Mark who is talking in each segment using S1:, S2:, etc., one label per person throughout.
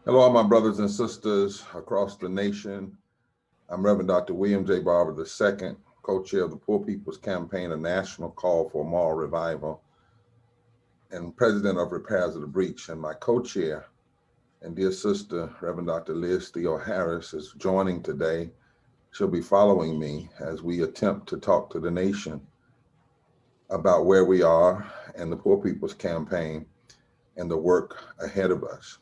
S1: Hello, all my brothers and sisters across the nation. I'm Reverend Dr. William J. Barber II, co-chair of the Poor People's Campaign, a national call for moral revival, and president of Repairs of the Breach. And my co-chair and dear sister, Reverend Dr. Liz Theoharis, is joining today. She'll be following me as we attempt to talk to the nation about where we are and the Poor People's Campaign and the work ahead of us.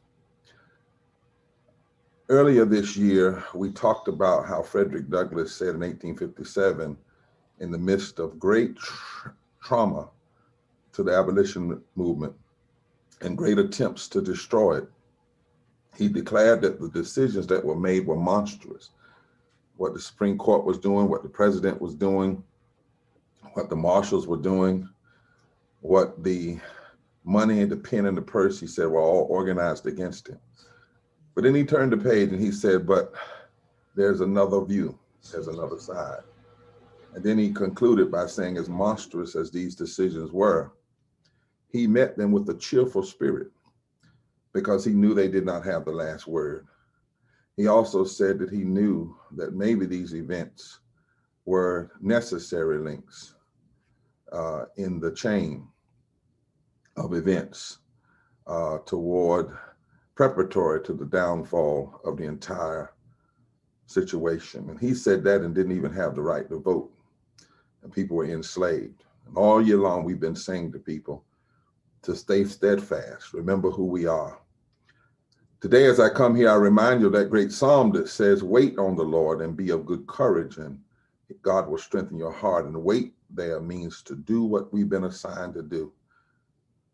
S1: Earlier this year, we talked about how Frederick Douglass said in 1857, in the midst of great trauma to the abolition movement and great attempts to destroy it, he declared that the decisions that were made were monstrous. What the Supreme Court was doing, what the president was doing, what the marshals were doing, what the money, the pen, and the purse, he said, were all organized against him. But then he turned the page and he said, but there's another view, there's another side. And then he concluded by saying, as monstrous as these decisions were, he met them with a cheerful spirit because he knew they did not have the last word. He also said that he knew that maybe these events were necessary links in the chain of events toward preparatory to the downfall of the entire situation. And he said that and didn't even have the right to vote. And people were enslaved. And all year long, we've been saying to people to stay steadfast, remember who we are. Today, as I come here, I remind you of that great psalm that says, wait on the Lord and be of good courage, and God will strengthen your heart. And wait there means to do what we've been assigned to do.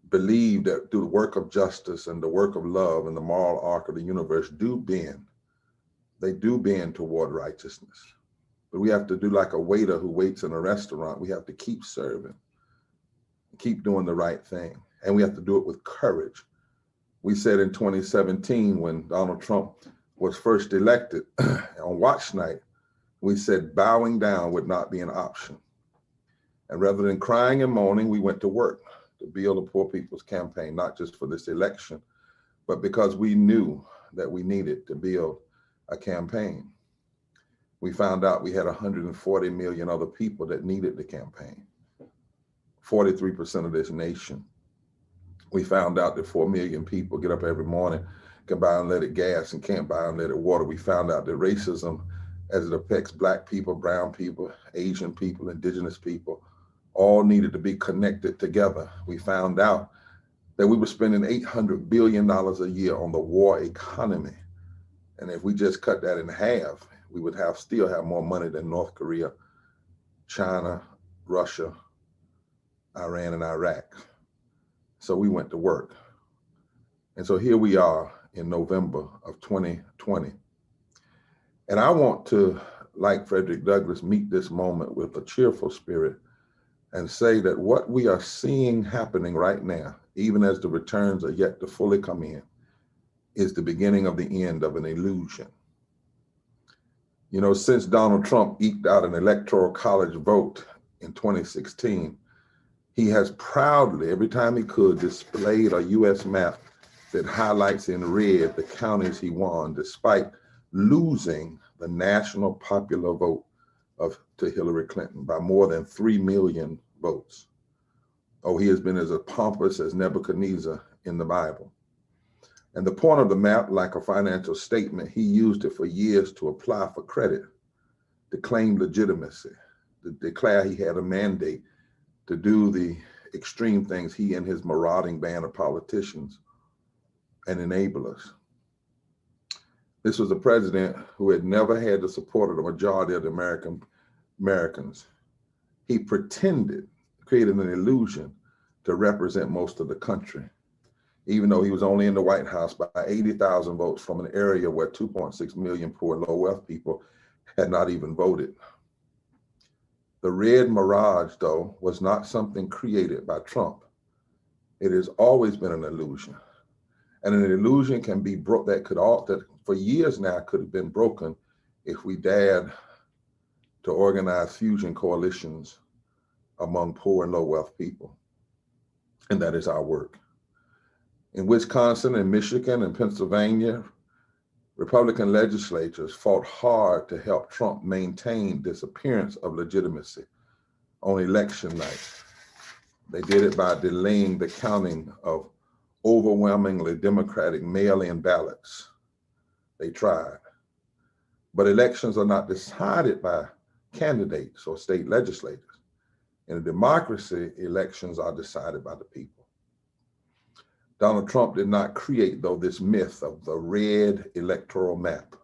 S1: Believe that through the work of justice and the work of love and the moral arc of the universe do bend. They do bend toward righteousness. But we have to do like a waiter who waits in a restaurant. We have to keep serving, keep doing the right thing. And we have to do it with courage. We said in 2017, when Donald Trump was first elected on watch night, we said bowing down would not be an option. And rather than crying and moaning, we went to work to build a Poor People's Campaign, not just for this election, but because we knew that we needed to build a campaign. We found out we had 140 million other people that needed the campaign, 43% of this nation. We found out that 4 million people get up every morning, can buy unleaded gas and can't buy unleaded water. We found out that racism, as it affects Black people, brown people, Asian people, indigenous people, all needed to be connected together. We found out that we were spending $800 billion a year on the war economy. And if we just cut that in half, we would still have more money than North Korea, China, Russia, Iran, and Iraq. So we went to work. And so here we are in November of 2020. And I want to, like Frederick Douglass, meet this moment with a cheerful spirit and say that what we are seeing happening right now, even as the returns are yet to fully come in, is the beginning of the end of an illusion. You know, since Donald Trump eked out an electoral college vote in 2016, he has proudly, every time he could, displayed a US map that highlights in red the counties he won, despite losing the national popular vote to Hillary Clinton by more than 3 million votes. Oh, he has been as pompous as Nebuchadnezzar in the Bible. And the point of the map, like a financial statement, he used it for years to apply for credit, to claim legitimacy, to declare he had a mandate to do the extreme things he and his marauding band of politicians and enablers. This was a president who had never had the support of the majority of the Americans. He pretended, created an illusion to represent most of the country, even though he was only in the White House by 80,000 votes from an area where 2.6 million poor and low wealth people had not even voted. The red mirage, though, was not something created by Trump. It has always been an illusion. And an illusion can be that for years now could have been broken if we dared to organize fusion coalitions among poor and low wealth people. And that is our work. In Wisconsin and Michigan and Pennsylvania, Republican legislators fought hard to help Trump maintain this appearance of legitimacy on election night. They did it by delaying the counting of overwhelmingly Democratic mail-in ballots. They tried. But elections are not decided by candidates or state legislators. In a democracy, elections are decided by the people. Donald Trump did not create, though, this myth of the red electoral map.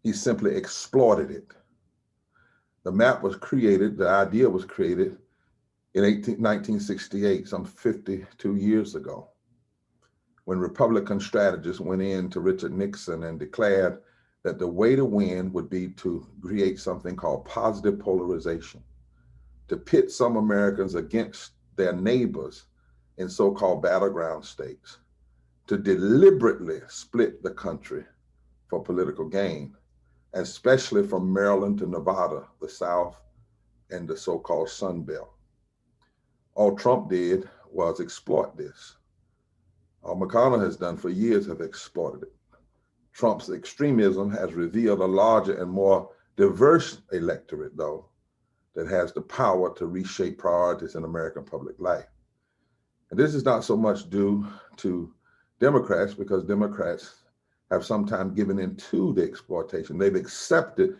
S1: He simply exploited it. The map was created, the idea was created in 1968, some 52 years ago, when Republican strategists went in to Richard Nixon and declared that the way to win would be to create something called positive polarization, to pit some Americans against their neighbors in so-called battleground states, to deliberately split the country for political gain, especially from Maryland to Nevada, the South, and the so-called Sun Belt. All Trump did was exploit this. All McConnell has done for years have exploited it. Trump's extremism has revealed a larger and more diverse electorate, though, that has the power to reshape priorities in American public life. And this is not so much due to Democrats, because Democrats have sometimes given into the exploitation. They've accepted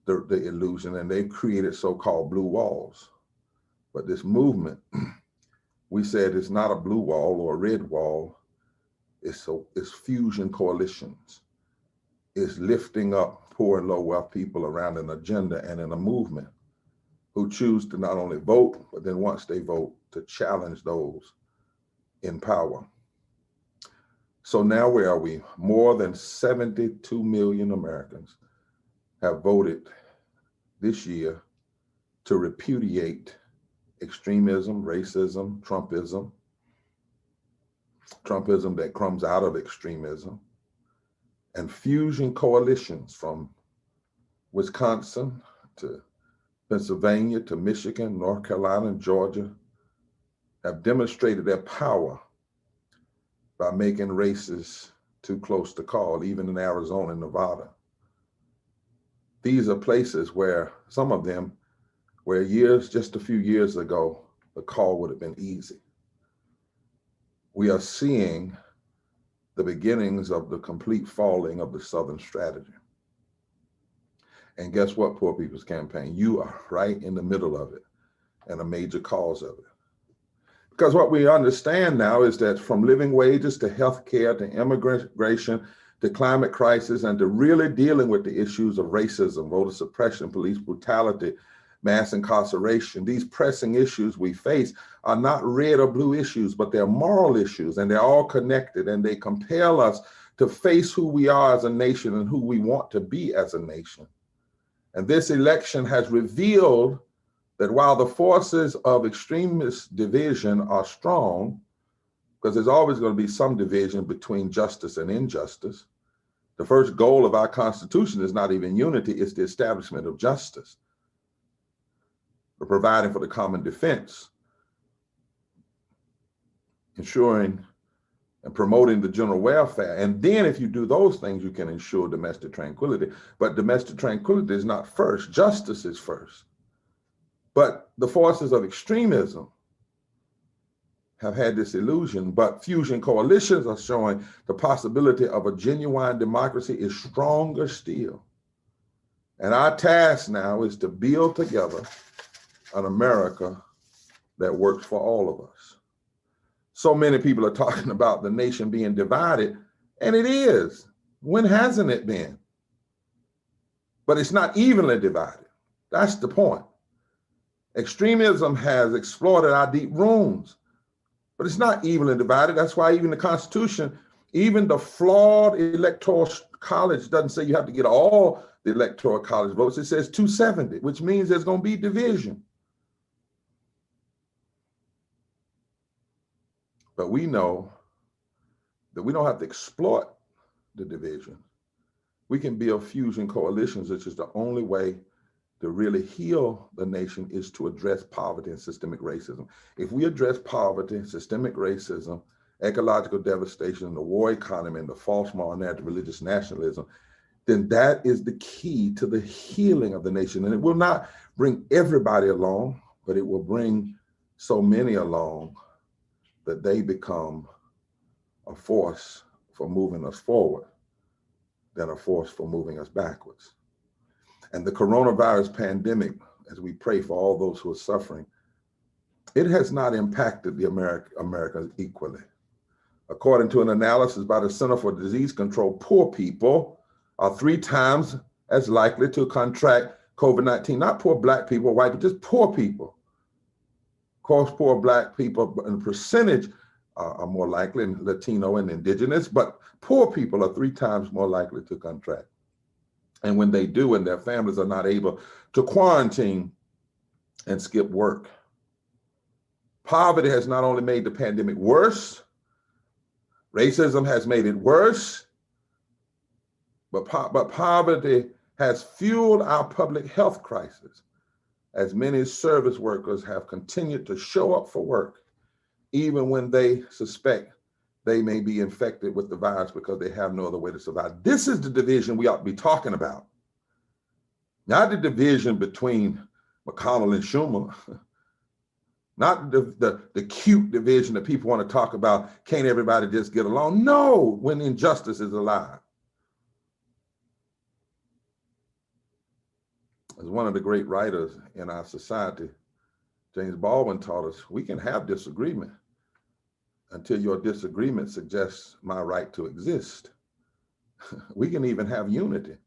S1: the illusion, and they've created so-called blue walls. But this movement, we said, it's not a blue wall or a red wall. It's fusion coalitions. It's lifting up poor and low wealth people around an agenda and in a movement who choose to not only vote, but then once they vote, to challenge those in power. So now where are we? More than 72 million Americans have voted this year to repudiate extremism, racism, Trumpism that comes out of extremism, and fusion coalitions from Wisconsin to Pennsylvania to Michigan, North Carolina, and Georgia have demonstrated their power by making races too close to call, even in Arizona and Nevada. These are places where some of them, where just a few years ago, the call would have been easy. We are seeing the beginnings of the complete falling of the Southern strategy. And guess what, Poor People's Campaign? You are right in the middle of it and a major cause of it. Because what we understand now is that from living wages to healthcare to immigration to climate crisis and to really dealing with the issues of racism, voter suppression, police brutality, mass incarceration, these pressing issues we face are not red or blue issues, but they're moral issues, and they're all connected, and they compel us to face who we are as a nation and who we want to be as a nation. And this election has revealed that while the forces of extremist division are strong, because there's always going to be some division between justice and injustice, the first goal of our Constitution is not even unity, it's the establishment of justice, for providing for the common defense, ensuring and promoting the general welfare. And then if you do those things, you can ensure domestic tranquility. But domestic tranquility is not first, justice is first. But the forces of extremism have had this illusion, but fusion coalitions are showing the possibility of a genuine democracy is stronger still. And our task now is to build together an America that works for all of us. So many people are talking about the nation being divided, and it is. When hasn't it been? But it's not evenly divided. That's the point. Extremism has exploited our deep wounds, but it's not evenly divided. That's why even the Constitution, even the flawed electoral college doesn't say you have to get all the electoral college votes. It says 270, which means there's going to be division. But we know that we don't have to exploit the division. We can build fusion coalitions, which is the only way to really heal the nation is to address poverty and systemic racism. If we address poverty, systemic racism, ecological devastation, the war economy, and the false moral narrative, religious nationalism, then that is the key to the healing of the nation. And it will not bring everybody along, but it will bring so many along that they become a force for moving us forward than a force for moving us backwards. And the coronavirus pandemic, as we pray for all those who are suffering, it has not impacted the Americans equally. According to an analysis by the Center for Disease Control, poor people are 3 times as likely to contract COVID-19. Not poor Black people, white, but just poor people. Of course, poor Black people in percentage are more likely, and Latino and Indigenous, but poor people are 3 times more likely to contract. And when they do, and their families are not able to quarantine and skip work. Poverty has not only made the pandemic worse, racism has made it worse, but poverty has fueled our public health crisis, as many service workers have continued to show up for work, even when they suspect they may be infected with the virus because they have no other way to survive. This is the division we ought to be talking about. Not the division between McConnell and Schumer, not the cute division that people want to talk about, can't everybody just get along? No, when injustice is alive. As one of the great writers in our society, James Baldwin, taught us, we can have disagreement until your disagreement suggests my right to exist. We can even have unity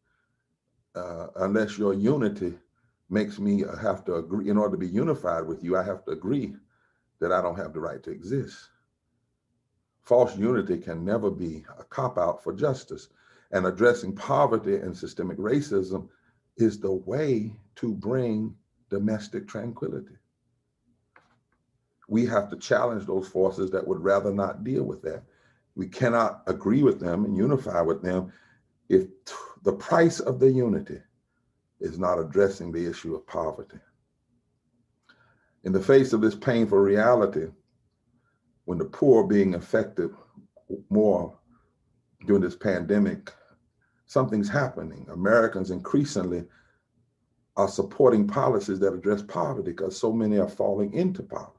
S1: unless your unity makes me have to agree. In order to be unified with you, I have to agree that I don't have the right to exist. False unity can never be a cop-out for justice. And addressing poverty and systemic racism is the way to bring domestic tranquility. We have to challenge those forces that would rather not deal with that. We cannot agree with them and unify with them if the price of the unity is not addressing the issue of poverty. In the face of this painful reality, when the poor are being affected more during this pandemic, something's happening. Americans increasingly are supporting policies that address poverty because so many are falling into poverty.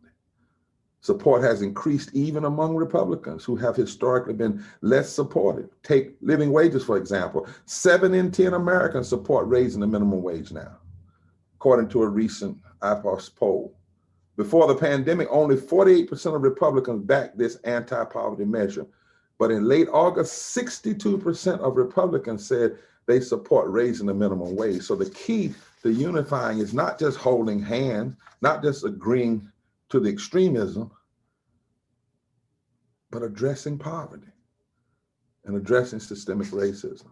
S1: Support has increased even among Republicans who have historically been less supportive. Take living wages, for example. 7 in 10 Americans support raising the minimum wage now, according to a recent IPOS poll. Before the pandemic, only 48% of Republicans backed this anti-poverty measure. But in late August, 62% of Republicans said they support raising the minimum wage. So the key to unifying is not just holding hands, not just agreeing to the extremism, but addressing poverty and addressing systemic racism.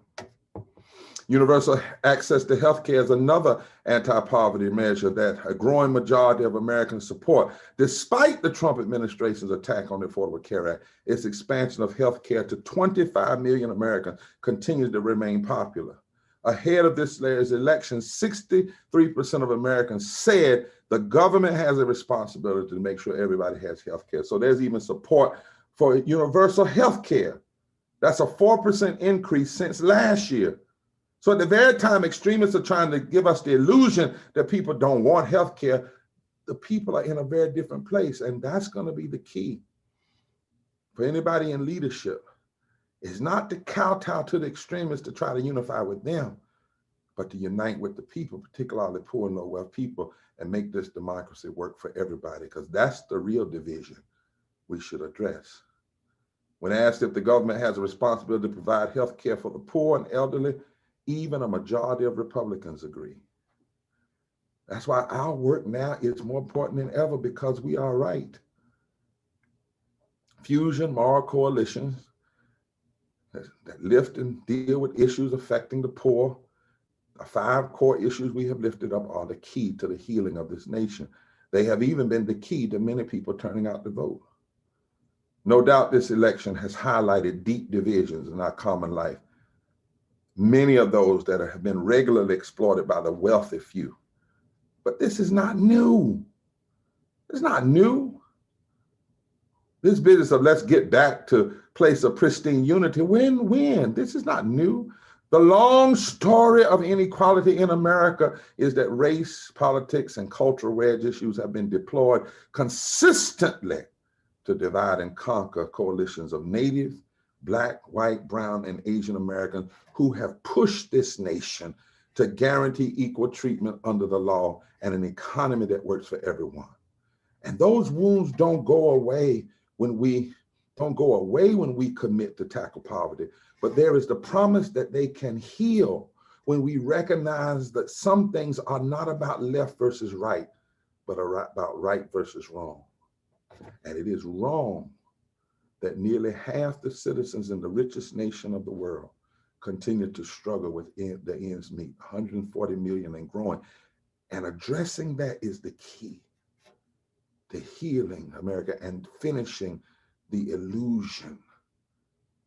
S1: Universal access to healthcare is another anti-poverty measure that a growing majority of Americans support. Despite the Trump administration's attack on the Affordable Care Act, its expansion of healthcare to 25 million Americans continues to remain popular. Ahead of this year's election, 63% of Americans said the government has a responsibility to make sure everybody has health care. So there's even support for universal health care. That's a 4% increase since last year. So at the very time extremists are trying to give us the illusion that people don't want health care, the people are in a very different place. And that's going to be the key for anybody in leadership. Is not to kowtow to the extremists to try to unify with them, but to unite with the people, particularly poor and low wealth people, and make this democracy work for everybody, because that's the real division we should address. When asked if the government has a responsibility to provide health care for the poor and elderly, even a majority of Republicans agree. That's why our work now is more important than ever, because we are right. Fusion moral coalitions that lift and deal with issues affecting the poor. The 5 core issues we have lifted up are the key to the healing of this nation. They have even been the key to many people turning out to vote. No doubt this election has highlighted deep divisions in our common life. Many of those that have been regularly exploited by the wealthy few. But this is not new. It's not new. This business of let's get back to place of pristine unity, win-win. This is not new. The long story of inequality in America is that race, politics, and cultural wedge issues have been deployed consistently to divide and conquer coalitions of Native, Black, white, brown, and Asian Americans who have pushed this nation to guarantee equal treatment under the law and an economy that works for everyone. And those wounds don't go away when we commit to tackle poverty, but there is the promise that they can heal when we recognize that some things are not about left versus right, but are about right versus wrong. And it is wrong that nearly half the citizens in the richest nation of the world continue to struggle with the ends meet, 140 million and growing. And addressing that is the key to healing America and finishing the illusion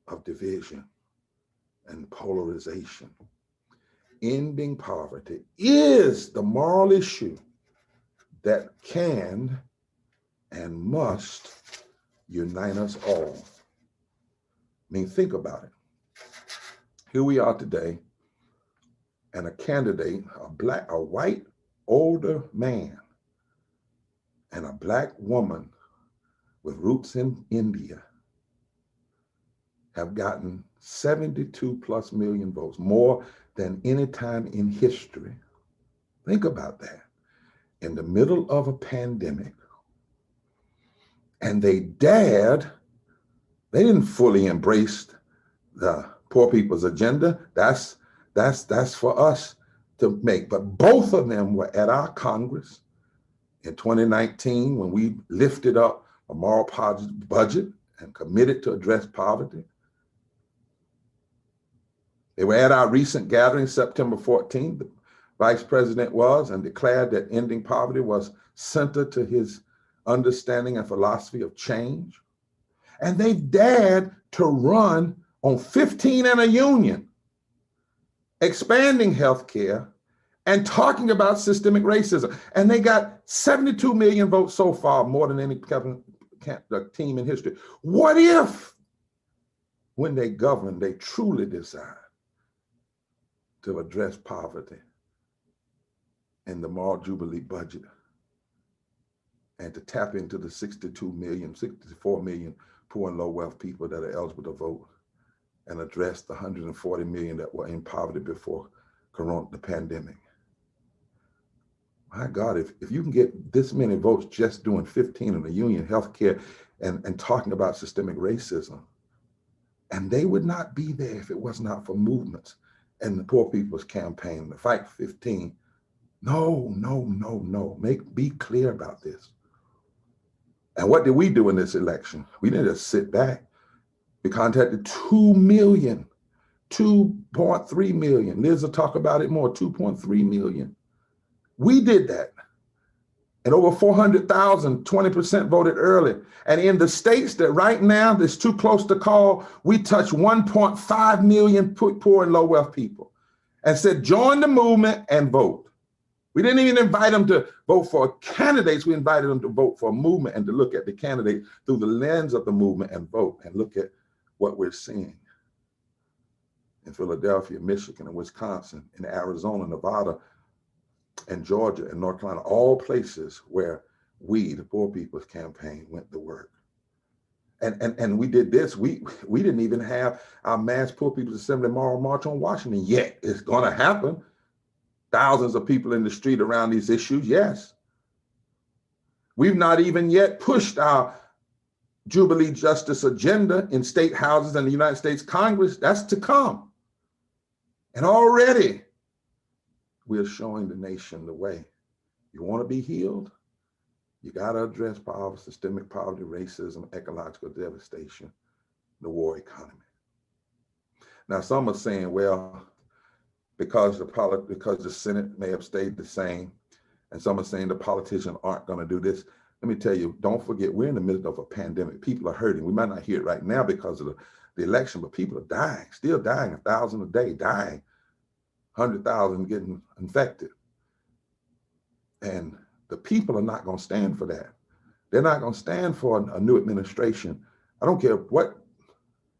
S1: of division and polarization. Ending poverty is the moral issue that can and must unite us all. I mean, think about it. Here we are today, and a candidate, a white older man and a Black woman with roots in India have gotten 72 plus million votes, more than any time in history. Think about that. In the middle of a pandemic, and they didn't fully embrace the poor people's agenda. That's for us to make. But both of them were at our Congress in 2019 when we lifted up a moral budget and committed to address poverty. They were at our recent gathering, September 14th. The vice president was and declared that ending poverty was centered to his understanding and philosophy of change. And they've dared to run on 15 and a union, expanding healthcare and talking about systemic racism. And they got 72 million votes so far, more than any team in history. What if, when they govern, they truly decide to address poverty in the moral jubilee budget and to tap into the 64 million poor and low wealth people that are eligible to vote and address the 140 million that were in poverty before the pandemic? My God, if you can get this many votes just doing 15 in the union, healthcare, and talking about systemic racism, and they would not be there if it was not for movements and the Poor People's Campaign, the Fight 15. No. Be clear about this. And what did we do in this election? We didn't just sit back. We contacted 2 million, 2.3 million. Liz will talk about it more, 2.3 million. We did that. And over 400,000, 20% voted early. And in the states that right now, that's too close to call, we touched 1.5 million poor and low wealth people and said, join the movement and vote. We didn't even invite them to vote for candidates. We invited them to vote for a movement and to look at the candidate through the lens of the movement and vote and look at what we're seeing in Philadelphia, Michigan, and Wisconsin, in Arizona, Nevada, and Georgia, and North Carolina, all places where we, the Poor People's Campaign, went to work. And we did this. We didn't even have our mass Poor People's Assembly Moral March on Washington yet. It's gonna happen. Thousands of people in the street around these issues, yes. We've not even yet pushed our Jubilee Justice agenda in state houses and the United States Congress. That's to come. And already we're showing the nation the way. You want to be healed? You got to address poverty, systemic poverty, racism, ecological devastation, the war economy. Now, some are saying, well, because the Senate may have stayed the same, and some are saying the politicians aren't going to do this. Let me tell you, don't forget, we're in the middle of a pandemic. People are hurting. We might not hear it right now because of the election, but people are dying, still dying, 1,000 a day, dying, 100,000 getting infected. And the people are not going to stand for that. They're not going to stand for a new administration. I don't care what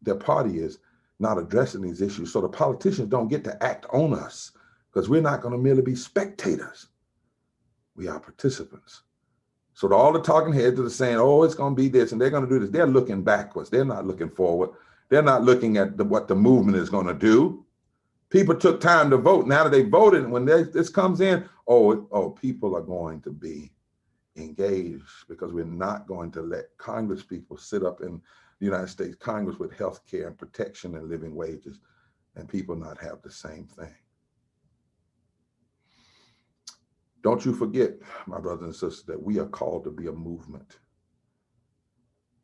S1: their party is. not addressing these issues. So the politicians don't get to act on us, because we're not going to merely be spectators. We are participants. So all the talking heads are saying, oh, it's going to be this and they're going to do this. They're looking backwards. They're not looking forward. They're not looking at what the movement is going to do. People took time to vote. Now that they voted, when this comes in, people are going to be engaged, because we're not going to let Congress people sit up in the United States Congress with health care and protection and living wages, and people not have the same thing. Don't you forget, my brothers and sisters, that we are called to be a movement.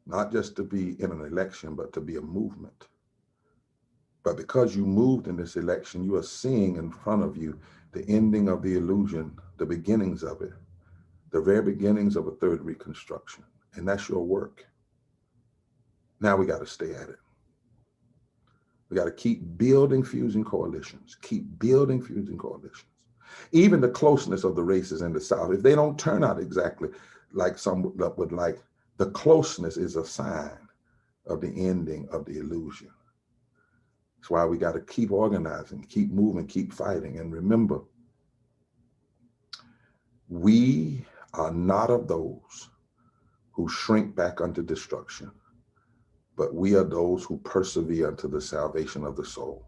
S1: Not just to be in an election, but to be a movement. But because you moved in this election, you are seeing in front of you the ending of the illusion, the beginnings of it, the very beginnings of a third reconstruction. And that's your work. Now we got to stay at it. We got to keep building fusing coalitions, Even the closeness of the races in the South, if they don't turn out exactly like some would like, the closeness is a sign of the ending of the illusion. That's why we got to keep organizing, keep moving, keep fighting. And remember, we are not of those who shrink back unto destruction, but we are those who persevere unto the salvation of the soul.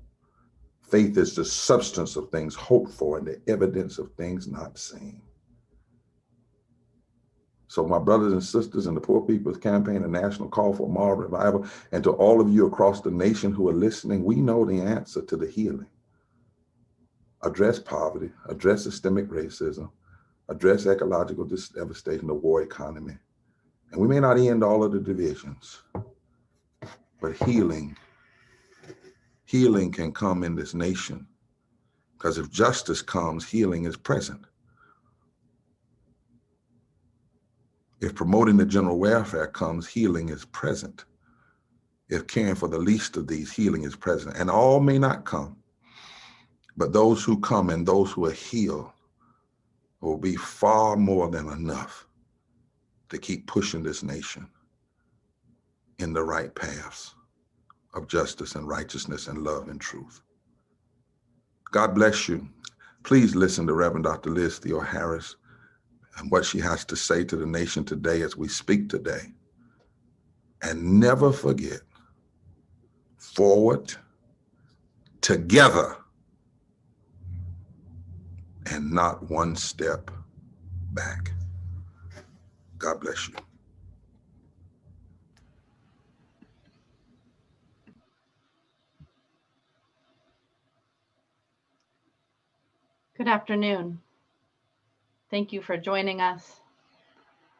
S1: Faith is the substance of things hoped for and the evidence of things not seen. So my brothers and sisters in the Poor People's Campaign, a national call for moral revival, and to all of you across the nation who are listening, we know the answer to the healing. Address poverty, address systemic racism, address ecological devastation, the war economy. And we may not end all of the divisions, but healing can come in this nation, because if justice comes, healing is present. If promoting the general welfare comes, healing is present. If caring for the least of these, healing is present. And all may not come, but those who come and those who are healed will be far more than enough to keep pushing this nation in the right paths of justice and righteousness and love and truth. God bless you. Please listen to Reverend Dr. Liz Theoharis and what she has to say to the nation today as we speak today. And never forget, forward, together, and not one step back. God bless you.
S2: Good afternoon. Thank you for joining us.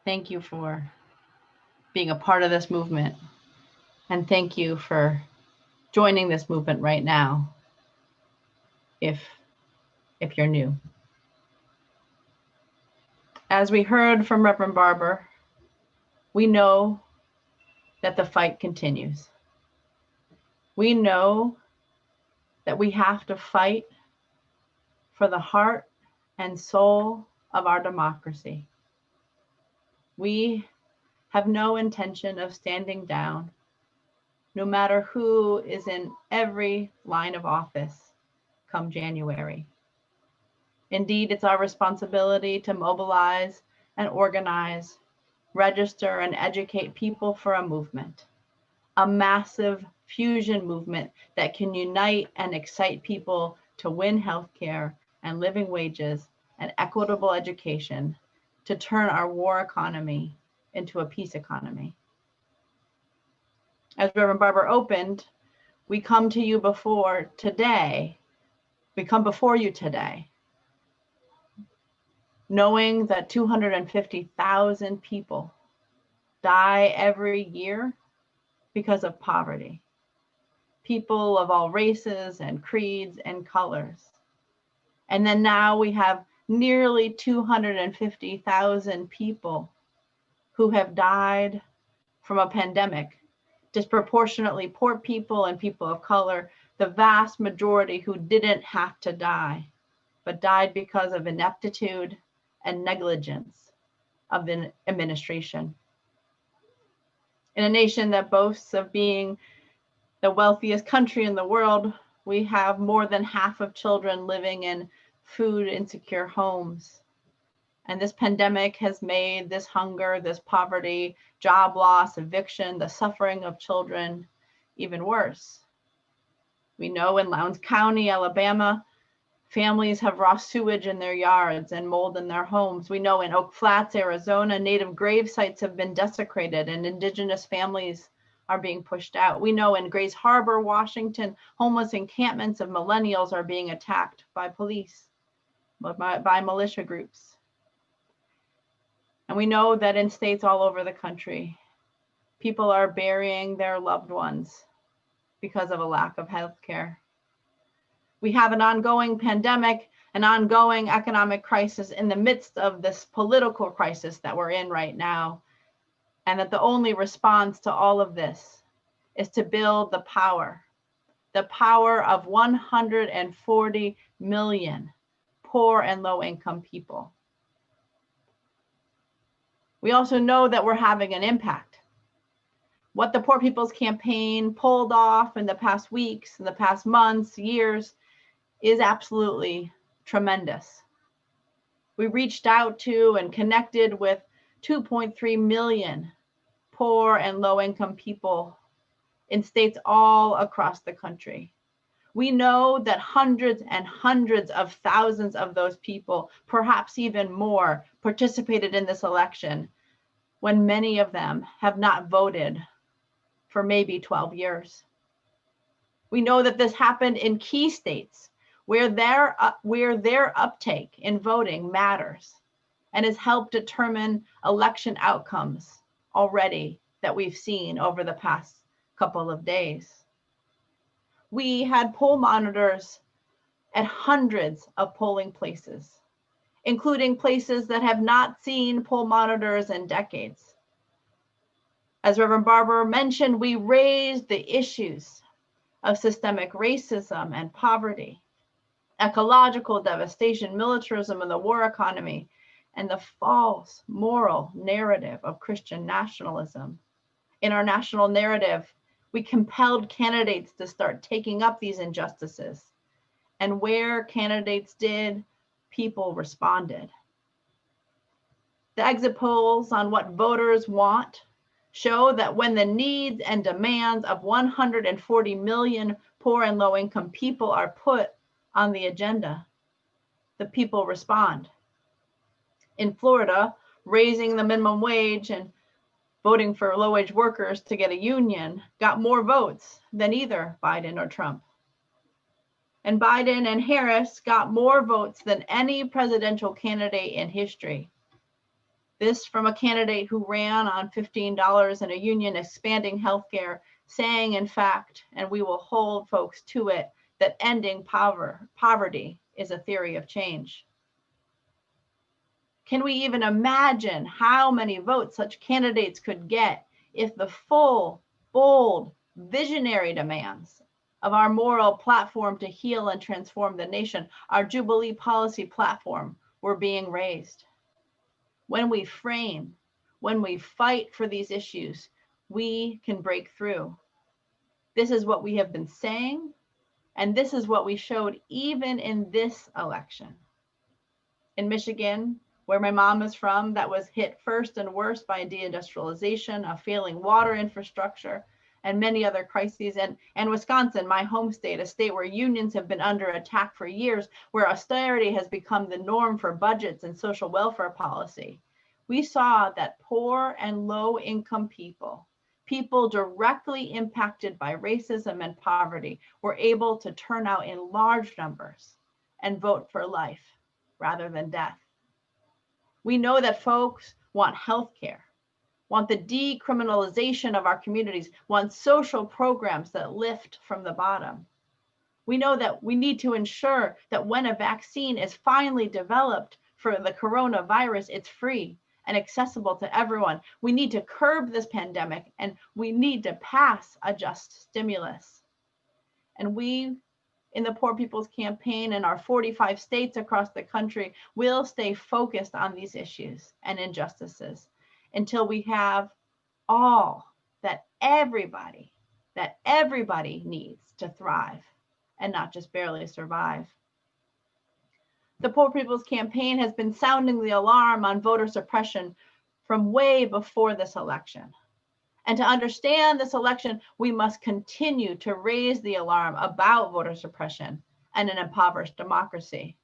S2: Thank you for being a part of this movement. And thank you for joining this movement right now, if you're new. As we heard from Reverend Barber, we know that the fight continues. We know that we have to fight for the heart and soul of our democracy. We have no intention of standing down, no matter who is in every line of office come January. Indeed, it's our responsibility to mobilize and organize, register and educate people for a movement, a massive fusion movement that can unite and excite people to win healthcare and living wages and equitable education, to turn our war economy into a peace economy. As Reverend Barber opened, we come you before you today, knowing that 250,000 people die every year because of poverty. People of all races and creeds and colors. And then now we have nearly 250,000 people who have died from a pandemic, disproportionately poor people and people of color, the vast majority who didn't have to die, but died because of ineptitude and negligence of the administration. In a nation that boasts of being the wealthiest country in the world, we have more than half of children living in food insecure homes. And this pandemic has made this hunger, this poverty, job loss, eviction, the suffering of children even worse. We know in Lowndes County, Alabama, families have raw sewage in their yards and mold in their homes. We know in Oak Flats, Arizona, native grave sites have been desecrated and indigenous families are being pushed out. We know in Grays Harbor, Washington, homeless encampments of millennials are being attacked by police, by militia groups. And we know that in states all over the country, people are burying their loved ones because of a lack of health care. We have an ongoing pandemic, an ongoing economic crisis in the midst of this political crisis that we're in right now. And that the only response to all of this is to build the power of 140 million poor and low-income people. We also know that we're having an impact. What the Poor People's Campaign pulled off in the past weeks, in the past months, years, is absolutely tremendous. We reached out to and connected with 2.3 million poor and low-income people in states all across the country. We know that hundreds and hundreds of thousands of those people, perhaps even more, participated in this election when many of them have not voted for maybe 12 years. We know that this happened in key states where their uptake in voting matters and has helped determine election outcomes already that we've seen over the past couple of days. We had poll monitors at hundreds of polling places, including places that have not seen poll monitors in decades. As Reverend Barber mentioned, we raised the issues of systemic racism and poverty, ecological devastation, militarism, and the war economy, and the false moral narrative of Christian nationalism. In our national narrative, we compelled candidates to start taking up these injustices. And where candidates did, people responded. The exit polls on what voters want show that when the needs and demands of 140 million poor and low-income people are put on the agenda, the people respond. In Florida, raising the minimum wage and voting for low-wage workers to get a union got more votes than either Biden or Trump. And Biden and Harris got more votes than any presidential candidate in history. This from a candidate who ran on $15 and a union expanding healthcare, saying, in fact, and we will hold folks to it, that ending poverty is a theory of change. Can we even imagine how many votes such candidates could get if the full, bold, visionary demands of our moral platform to heal and transform the nation, our Jubilee policy platform, were being raised? When we frame, when we fight for these issues, we can break through. This is what we have been saying, and this is what we showed even in this election. In Michigan, where my mom is from, that was hit first and worst by deindustrialization, a failing water infrastructure, and many other crises. And Wisconsin, my home state, a state where unions have been under attack for years, where austerity has become the norm for budgets and social welfare policy. We saw that poor and low-income people directly impacted by racism and poverty, were able to turn out in large numbers and vote for life rather than death. We know that folks want health care, want the decriminalization of our communities, want social programs that lift from the bottom. We know that we need to ensure that when a vaccine is finally developed for the coronavirus, it's free and accessible to everyone. We need to curb this pandemic, and we need to pass a just stimulus. And we, in the Poor People's Campaign in our 45 states across the country, will stay focused on these issues and injustices until we have all, that everybody that everybody needs to thrive and not just barely survive. The Poor People's Campaign has been sounding the alarm on voter suppression from way before this election. And to understand this election, we must continue to raise the alarm about voter suppression and an impoverished democracy.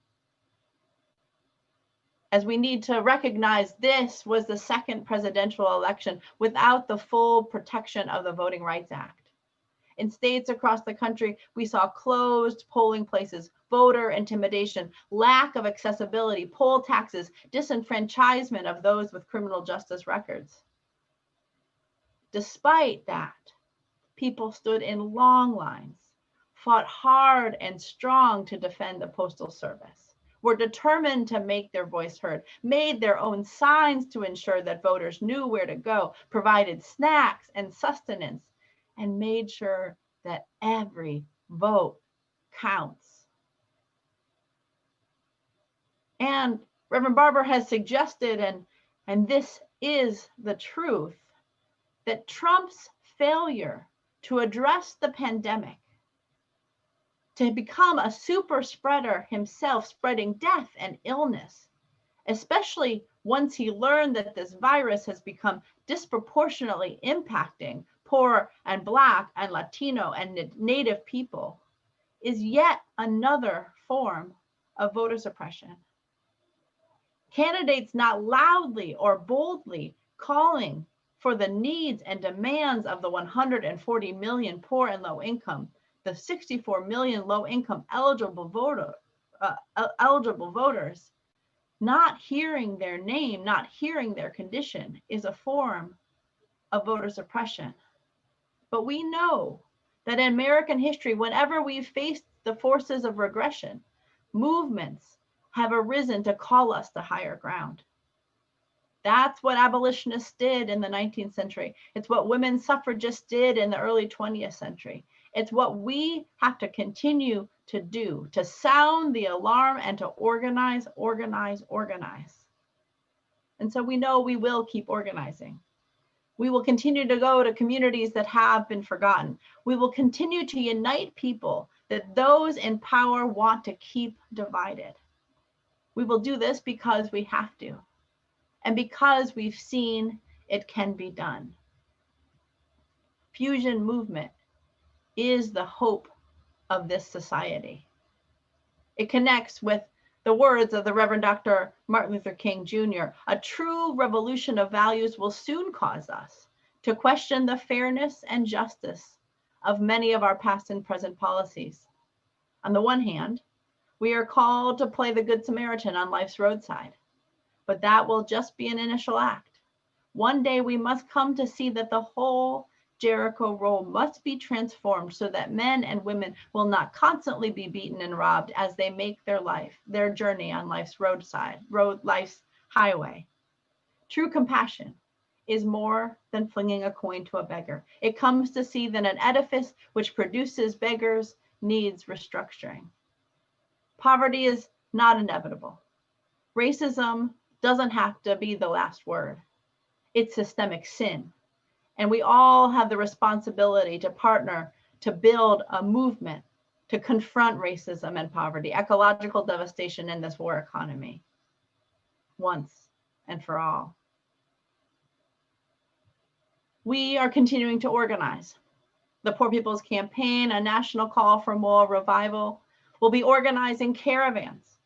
S2: As we need to recognize this was the second presidential election without the full protection of the Voting Rights Act. In states across the country, we saw closed polling places, voter intimidation, lack of accessibility, poll taxes, disenfranchisement of those with criminal justice records. Despite that, people stood in long lines, fought hard and strong to defend the Postal Service, were determined to make their voice heard, made their own signs to ensure that voters knew where to go, provided snacks and sustenance, and made sure that every vote counts. And Reverend Barber has suggested, and this is the truth, that Trump's failure to address the pandemic, to become a super spreader himself, spreading death and illness, especially once he learned that this virus has become disproportionately impacting poor and Black and Latino and Native people, is yet another form of voter suppression. Candidates not loudly or boldly calling for the needs and demands of the 140 million poor and low income, the 64 million low income eligible voters, not hearing their name, not hearing their condition, is a form of voter suppression. But we know that in American history, whenever we've faced the forces of regression, movements have arisen to call us to higher ground. That's what abolitionists did in the 19th century. It's what women suffragists did in the early 20th century. It's what we have to continue to do, to sound the alarm and to organize, organize, organize. And so we know we will keep organizing. We will continue to go to communities that have been forgotten. We will continue to unite people that those in power want to keep divided. We will do this because we have to, and because we've seen it can be done. Fusion movement is the hope of this society. It connects with the words of the Reverend Dr. Martin Luther King Jr. A true revolution of values will soon cause us to question the fairness and justice of many of our past and present policies. On the one hand, we are called to play the Good Samaritan on life's roadside, but that will just be an initial act. One day we must come to see that the whole Jericho role must be transformed so that men and women will not constantly be beaten and robbed as they make their journey on life's life's highway. True compassion is more than flinging a coin to a beggar. It comes to see that an edifice which produces beggars needs restructuring. Poverty is not inevitable. Racism doesn't have to be the last word. It's systemic sin. And we all have the responsibility to partner to build a movement to confront racism and poverty, ecological devastation in this war economy, once and for all. We are continuing to organize. The Poor People's Campaign, a national call for moral revival, will be organizing caravans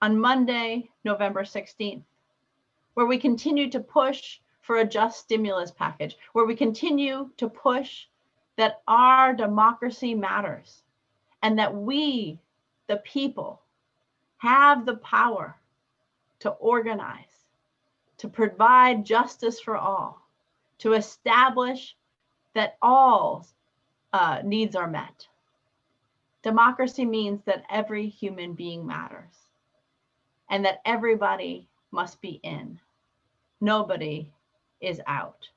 S2: on Monday, November 16th, where we continue to push for a just stimulus package, where we continue to push that our democracy matters and that we, the people, have the power to organize, to provide justice for all, to establish that all needs are met. Democracy means that every human being matters and that everybody must be in. Nobody is out.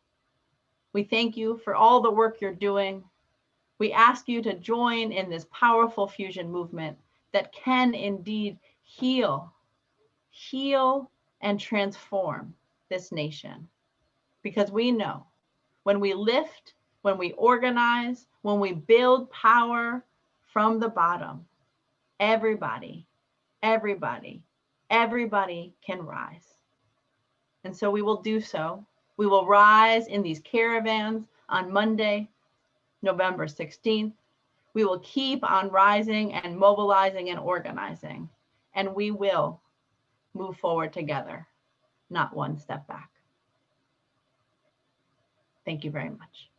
S2: We thank you for all the work you're doing. We ask you to join in this powerful fusion movement that can indeed heal and transform this nation. Because we know when we lift when we organize, when we build power from the bottom, everybody can rise. And so we will do so. We will rise in these caravans on Monday, November 16th. We will keep on rising and mobilizing and organizing, and we will move forward together, not one step back. Thank you very much.